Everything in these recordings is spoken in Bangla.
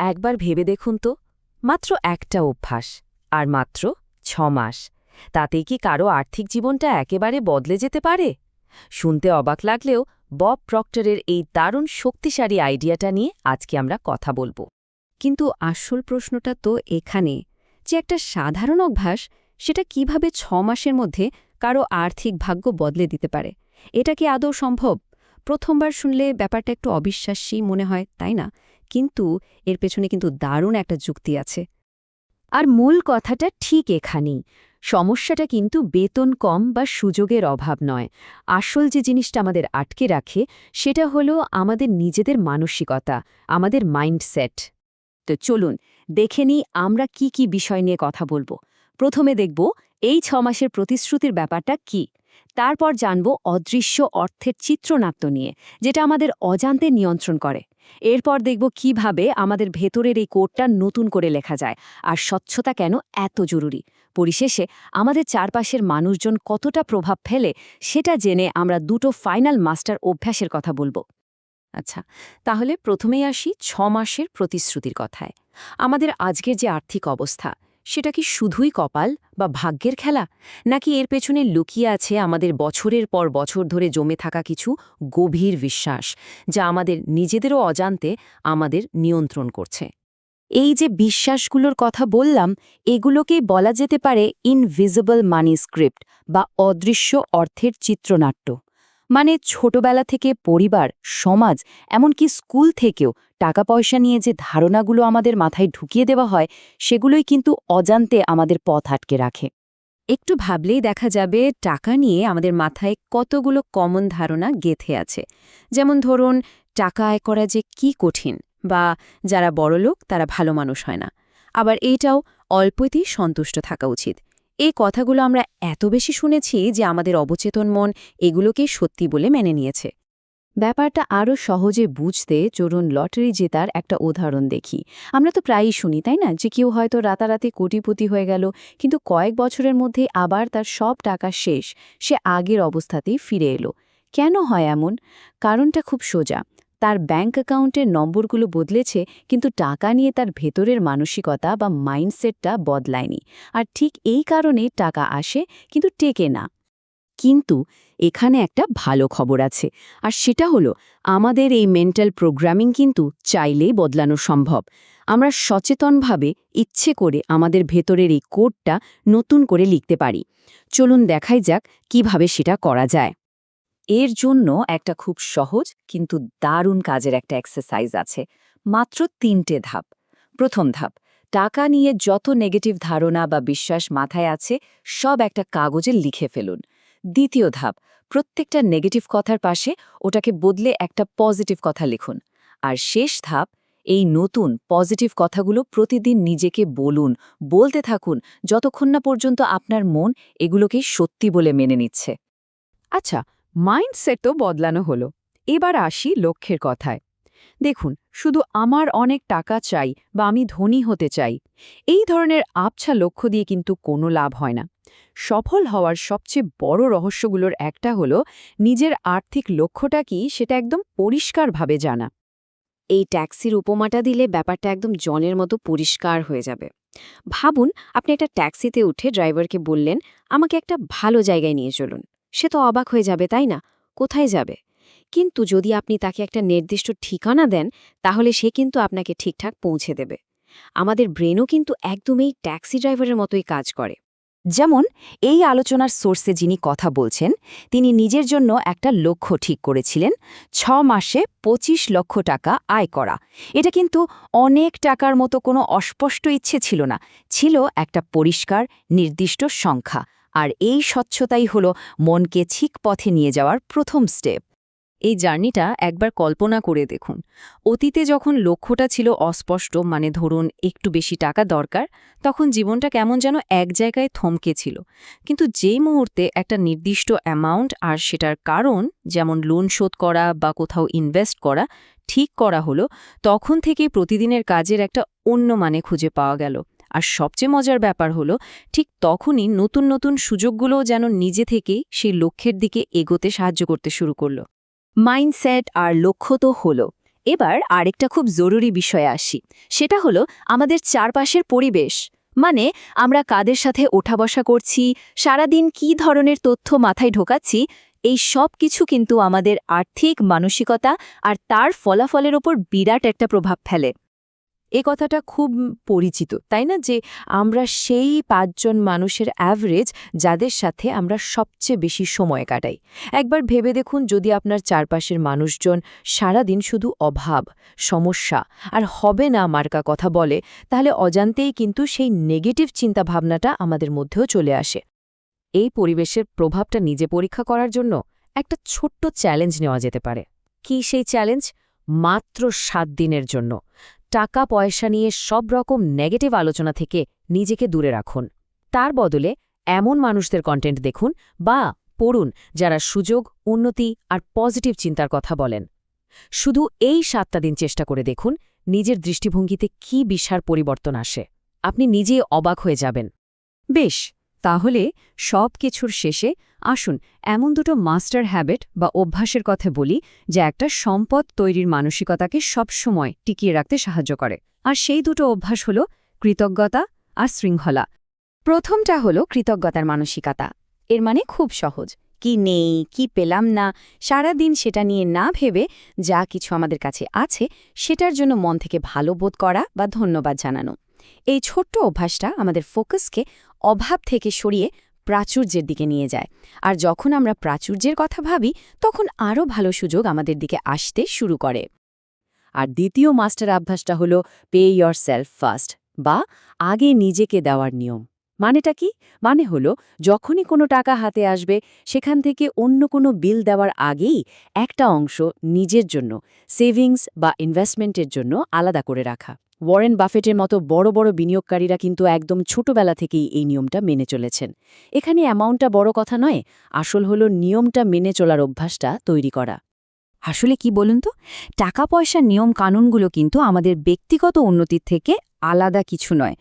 একবার ভেবে দেখুন তো, মাত্র একটা অভ্যাস, আর মাত্র ৬ মাস। তাতেই কি কারো আর্থিক জীবনটা একেবারে বদলে যেতে পারে? শুনতে অবাক লাগলেও বব প্রক্টরের এই দারুণ শক্তিশালী আইডিয়াটা নিয়ে আজকে আমরা কথা বলবো। কিন্তু আসল প্রশ্নটা তো এখানে, যে একটা সাধারণ অভ্যাস সেটা কিভাবে ৬ মাসের মধ্যে কারো আর্থিক ভাগ্য বদলে দিতে পারে। এটা কি আদৌ সম্ভব? প্রথমবার শুনলে ব্যাপারটা একটু অবিশ্বাস্যই মনে হয়, তাই না? কিন্তু এর পেছনে কিন্তু দারুণ একটা যুক্তি আছে। আর মূল কথাটা ঠিক এখানেই। সমস্যাটা কিন্তু বেতন কম বা সুযোগের অভাব নয়। আসল যে জিনিসটা আমাদের আটকে রাখে সেটা হলো আমাদের নিজেদের মানসিকতা, আমাদের মাইন্ডসেট। তো চলুন দেখে নিই আমরা কি কি বিষয় নিয়ে কথা বলবো। প্রথমে দেখব এই ৬ মাসের প্রতিশ্রুতির ব্যাপারটা কি। তারপর জানব অদৃশ্য অর্থের চিত্রনাট্য নিয়ে, যেটা আমাদের অজান্তে নিয়ন্ত্রণ করে। এরপর দেখব কিভাবে আমাদের ভেতরের এই কোডটা নতুন করে লেখা যায়, আর স্বচ্ছতা কেন এত জরুরি। পরিশেষে আমাদের চারপাশের মানুষজন কতটা প্রভাব ফেলে সেটা জেনে আমরা দুটো ফাইনাল মাস্টার অভ্যাসের কথা বলবো। আচ্ছা, তাহলে প্রথমেই আসি ৬ মাসের প্রতিশ্রুতির কথায়। আমাদের আজকের যে আর্থিক অবস্থা, সেটা কি শুধুই কপাল বা ভাগ্যের খেলা, নাকি এর পেছনে লুকিয়ে আছে আমাদের বছরের পর বছর ধরে জমে থাকা কিছু গভীর বিশ্বাস, যা আমাদের নিজেদেরও অজান্তে আমাদের নিয়ন্ত্রণ করছে? এই যে বিশ্বাসগুলোর কথা বললাম, এগুলোকেই বলা যেতে পারে ইনভিজিবল মানি স্ক্রিপ্ট বা অদৃশ্য অর্থের চিত্রনাট্য। মানে ছোটবেলা থেকে পরিবার, সমাজ, এমনকি স্কুল থেকেও টাকা পয়সা নিয়ে যে ধারণাগুলো আমাদের মাথায় ঢুকিয়ে দেওয়া হয়, সেগুলোই কিন্তু অজান্তে আমাদের পথ আটকে রাখে। একটু ভাবলেই দেখা যাবে টাকা নিয়ে আমাদের মাথায় কতগুলো কমন ধারণা গেঁথে আছে। যেমন ধরুন, টাকা আয় করা যে কি কঠিন, বা যারা বড়লোক তারা ভালো মানুষ হয় না। আবার এইটাও অল্পতেই সন্তুষ্ট থাকা উচিত। এই কথাগুলো আমরা এত বেশি শুনেছি যে আমাদের অবচেতন মন এগুলোকেই সত্যি বলে মেনে নিয়েছে। ব্যাপারটা আরও সহজে বুঝতে চলুন লটারি জেতার একটা উদাহরণ দেখি। আমরা তো প্রায়ই শুনি, তাই না, যে কেউ হয়তো রাতারাতি কোটিপতি হয়ে গেল, কিন্তু কয়েক বছরের মধ্যেই আবার তার সব টাকা শেষ, সে আগের অবস্থাতেই ফিরে এলো। কেন হয় এমন? কারণটা খুব সোজা। তার ব্যাংক অ্যাকাউন্টের নম্বরগুলো বদলেছে, কিন্তু টাকা নিয়ে তার ভেতরের মানসিকতা বা মাইন্ডসেটটা বদলায়নি। আর ঠিক এই কারণে টাকা আসে কিন্তু টেকে না। কিন্তু এখানে একটা ভালো খবর আছে, আর সেটা হলো আমাদের এই মেন্টাল প্রোগ্রামিং কিন্তু চাইলেই বদলানো সম্ভব। আমরা সচেতনভাবে ইচ্ছে করে আমাদের ভেতরের এই কোডটা নতুন করে লিখতে পারি। চলুন দেখাই যাক কিভাবে সেটা করা যায়। এর জন্য একটা খুব সহজ কিন্তু দারুণ কাজের একটা এক্সারসাইজ আছে। মাত্র ৩টে ধাপ। প্রথম ধাপ, টাকা নিয়ে যত নেগেটিভ ধারণা বা বিশ্বাস মাথায় আছে সব একটা কাগজে লিখে ফেলুন। দ্বিতীয় ধাপ, প্রত্যেকটা নেগেটিভ কথার পাশে ওটাকে বদলে একটা পজিটিভ কথা লিখুন। আর শেষ ধাপ, এই নতুন পজিটিভ কথাগুলো প্রতিদিন নিজেকে বলতে থাকুন, যতক্ষণ না পর্যন্ত আপনার মন এগুলোকে সত্যি বলে মেনে নিচ্ছে। আচ্ছা, মাইন্ডসেট তো বদলানো হলো। এবার আসি লক্ষ্যের কথায়। দেখুন, শুধু আমার অনেক টাকা চাই বা আমি ধনী হতে চাই, এই ধরনের আবছা লক্ষ্য দিয়ে কিন্তু কোনো লাভ হয় না। সফল হওয়ার সবচেয়ে বড় রহস্যগুলোর একটা হলো নিজের আর্থিক লক্ষ্যটা কি সেটা একদম পরিষ্কারভাবে জানা। এই ট্যাক্সির উপমাটা দিলে ব্যাপারটা একদম জলের মতো পরিষ্কার হয়ে যাবে। ভাবুন, আপনি একটা ট্যাক্সিতে উঠে ড্রাইভারকে বললেন, আমাকে একটা ভালো জায়গায় নিয়ে চলুন। সে তো অবাক হয়ে যাবে, তাই না? কোথায় যাবে? কিন্তু যদি আপনি তাকে একটা নির্দিষ্ট ঠিকানা দেন, তাহলে সে কিন্তু আপনাকে ঠিকঠাক পৌঁছে দেবে। আমাদের ব্রেনও কিন্তু একদমই ট্যাক্সি ড্রাইভারের মতোই কাজ করে। যেমন এই আলোচনার সোর্সে যিনি কথা বলছেন, তিনি নিজের জন্য একটা লক্ষ্য ঠিক করেছিলেন, ৬ মাসে ২৫ লক্ষ টাকা আয় করা। এটা কিন্তু অনেক টাকার মতো কোনো অস্পষ্ট ইচ্ছে ছিল না, ছিল একটা পরিষ্কার নির্দিষ্ট সংখ্যা। আর এই স্বচ্ছতাই হলো মনকে ঠিক পথে নিয়ে যাওয়ার প্রথম স্টেপ। এই জার্নিটা একবার কল্পনা করে দেখুন। অতীতে যখন লক্ষ্যটা ছিল অস্পষ্ট, মানে ধরুন একটু বেশি টাকা দরকার, তখন জীবনটা কেমন যেন এক জায়গায় থমকে ছিল। কিন্তু যেই মুহূর্তে একটা নির্দিষ্ট অ্যামাউন্ট আর সেটার কারণ, যেমন লোন শোধ করা বা কোথাও ইনভেস্ট করা, ঠিক করা হলো, তখন থেকেই প্রতিদিনের কাজের একটা অন্য মানে খুঁজে পাওয়া গেল। আর সবচেয়ে মজার ব্যাপার হলো, ঠিক তখনই নতুন নতুন সুযোগগুলোও যেন নিজে থেকেই সেই লক্ষ্যের দিকে এগোতে সাহায্য করতে শুরু করল। মাইন্ডসেট আর লক্ষ্য তো হলো, এবার আরেকটা খুব জরুরি বিষয়ে আসি, সেটা হলো আমাদের চারপাশের পরিবেশ। মানে আমরা কাদের সাথে ওঠা বসা করছি, সারাদিন কী ধরনের তথ্য মাথায় ঢোকাচ্ছি, এই সব কিছু কিন্তু আমাদের আর্থিক মানসিকতা আর তার ফলাফলের ওপর বিরাট একটা প্রভাব ফেলে। এ কথাটা খুব পরিচিত, তাই না? যে আমরা সেই ৫ জন মানুষের অ্যাভারেজ যাদের সাথে আমরা সবচেয়ে বেশি সময় কাটাই। একবার ভেবে দেখুন, যদি আপনার চারপাশের মানুষজন সারাদিন শুধু অভাব, সমস্যা আর হবে না মার্কা কথা বলে, তাহলে অজান্তেই কিন্তু সেই নেগেটিভ চিন্তাভাবনাটা আমাদের মধ্যেও চলে আসে। এই পরিবেশের প্রভাবটা নিজে পরীক্ষা করার জন্য একটা ছোট্ট চ্যালেঞ্জ নেওয়া যেতে পারে। কি সেই চ্যালেঞ্জ? মাত্র ৭ দিনের জন্য টাকা পয়সা নিয়ে সব রকম নেগেটিভ আলোচনা থেকে নিজেকে দূরে রাখুন। তার বদলে এমন মানুষদের কন্টেন্ট দেখুন বা পড়ুন যারা সুযোগ, উন্নতি আর পজিটিভ চিন্তার কথা বলেন। শুধু এই ৭টা দিন চেষ্টা করে দেখুন নিজের দৃষ্টিভঙ্গিতে কি বিশাল পরিবর্তন আসে। আপনি নিজেই অবাক হয়ে যাবেন। বেশ, তাহলে সব কিছুর শেষে আসুন এমন দুটো মাস্টার হ্যাবিট বা অভ্যাসের কথা বলি, যা একটা সম্পদ তৈরির মানসিকতাকে সবসময় টিকিয়ে রাখতে সাহায্য করে। আর সেই দুটো অভ্যাস হল কৃতজ্ঞতা আর শৃঙ্খলা। প্রথমটা হলো কৃতজ্ঞতার মানসিকতা। এর মানে খুব সহজ, কি নেই, কি পেলাম না, সারা দিন সেটা নিয়ে না ভেবে যা কিছু আমাদের কাছে আছে সেটার জন্য মন থেকে ভালো বোধ করা বা ধন্যবাদ জানানো। এই ছোট্ট অভ্যাসটা আমাদের ফোকাসকে অভাব থেকে সরিয়ে প্রাচুর্যের দিকে নিয়ে যায়। আর যখন আমরা প্রাচুর্যের কথা ভাবি, তখন আরও ভালো সুযোগ আমাদের দিকে আসতে শুরু করে। আর দ্বিতীয় মাস্টার অভ্যাসটা হলো পে ইয়োর সেলফ ফার্স্ট, বা আগে নিজেকে দেওয়ার নিয়ম। মানেটা কি? মানে হলো যখনই কোনো টাকা হাতে আসবে, সেখান থেকে অন্য কোনো বিল দেওয়ার আগেই একটা অংশ নিজের জন্য, সেভিংস বা ইনভেস্টমেন্টের জন্য আলাদা করে রাখা। ওয়ারেন বাফেটের মতো বড় বড় বিনিয়োগকারীরা কিন্তু একদম ছোটবেলা থেকেই এই নিয়মটা মেনে চলেছেন। এখানে অ্যামাউন্টটা বড় কথা নয়, আসল হলো নিয়মটা মেনে চলার অভ্যাসটা তৈরি করা। আসলে কি বলুন তো, টাকা পয়সার নিয়ম কানুনগুলো কিন্তু আমাদের ব্যক্তিগত উন্নতির থেকে আলাদা কিছু নয়।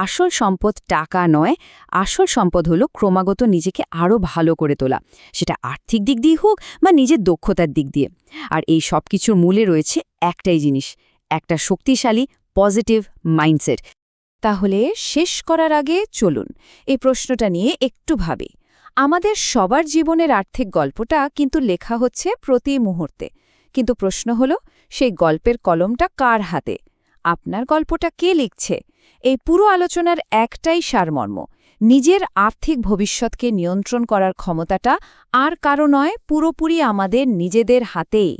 আসল সম্পদ টাকা নয়, আসল সম্পদ হলো ক্রমাগত নিজেকে আরও ভালো করে তোলা, সেটা আর্থিক দিক দিয়ে হোক বা নিজের দক্ষতার দিক দিয়ে। আর এই সব কিছুর মূলে রয়েছে একটাই জিনিস, একটা শক্তিশালী পজিটিভ মাইন্ডসেট। তাহলে শেষ করার আগে চলুন এই প্রশ্নটা নিয়ে একটু ভাবি। আমাদের সবার জীবনের আর্থিক গল্পটা কিন্তু লেখা হচ্ছে প্রতি মুহূর্তে, কিন্তু প্রশ্ন হলো সেই গল্পের কলমটা কার হাতে? আপনার গল্পটা কে লিখছে? এই পুরো আলোচনার একটাই সারমর্ম, নিজের আর্থিক ভবিষ্যৎকে নিয়ন্ত্রণ করার ক্ষমতাটা আর কারো নয়, পুরোপুরি আমাদের নিজেদের হাতেই।